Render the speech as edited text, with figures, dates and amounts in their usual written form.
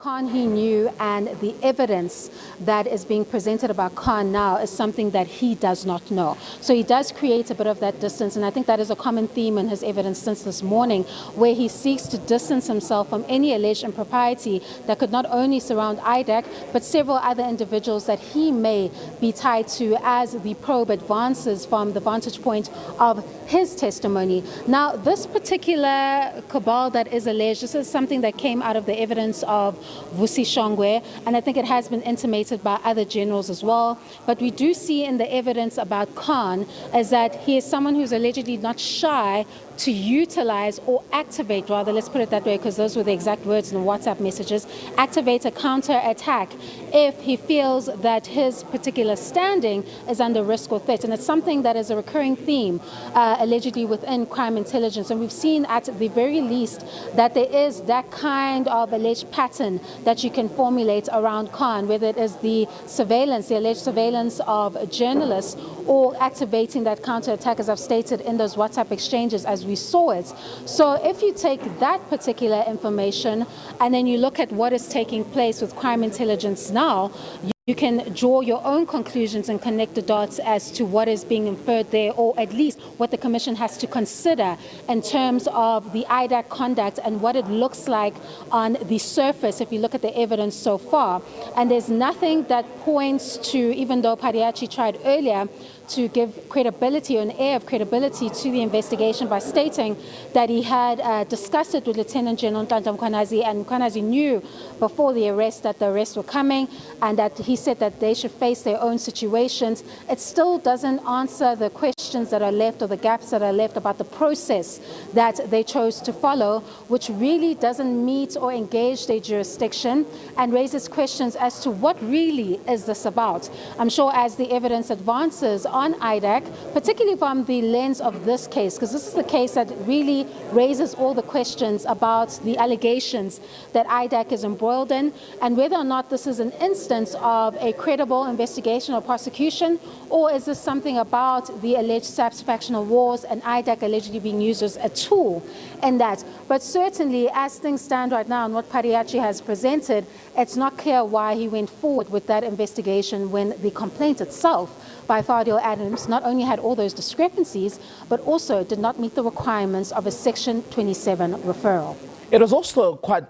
Khan he knew, and the evidence that is being presented about Khan now is something that he does not know. So he does create a bit of that distance, and I think that is a common theme in his evidence since this morning, where he seeks to distance himself from any alleged impropriety that could not only surround IDAC, but several other individuals that he may be tied to as the probe advances from the vantage point of his testimony. Now, this particular cabal that is alleged, this is something that came out of the evidence of Vusi Shongwe, and I think it has been intimated by other generals as well. But we do see in the evidence about Khan is that he is someone who's allegedly not shy to utilize or activate, rather, let's put it that way, because those were the exact words in the WhatsApp messages, activate a counter-attack if he feels that his particular standing is under risk or threat. And it's something that is a recurring theme, allegedly, within crime intelligence. And we've seen at the very least that there is that kind of alleged pattern that you can formulate around Khan, whether it is the surveillance, the alleged surveillance of journalists, or activating that counter-attack, as I've stated in those WhatsApp exchanges as we saw it. So if you take that particular information and then you look at what is taking place with crime intelligence now, you can draw your own conclusions and connect the dots as to what is being inferred there, or at least what the Commission has to consider in terms of the IDAC conduct and what it looks like on the surface if you look at the evidence so far. And there's nothing that points to, even though Padiachi tried earlier to give credibility, or an air of credibility to the investigation by stating that he had discussed it with Lieutenant General Mkhwanazi, and Mkhwanazi knew before the arrest that the arrests were coming, and that he said that they should face their own situations. It still doesn't answer the questions that are left, or the gaps that are left about the process that they chose to follow, which really doesn't meet or engage their jurisdiction and raises questions as to what really is this about. I'm sure as the evidence advances on IDAC, particularly from the lens of this case, because this is the case that really raises all the questions about the allegations that IDAC is embroiled in, and whether or not this is an instance of a credible investigation or prosecution, or is this something about the alleged SAPS factional wars and IDAC allegedly being used as a tool in that. But certainly, as things stand right now and what Padiachi has presented, it's not clear why he went forward with that investigation when the complaint itself by Fediel Adam not only had all those discrepancies, but also did not meet the requirements of a Section 27 referral. It was also quite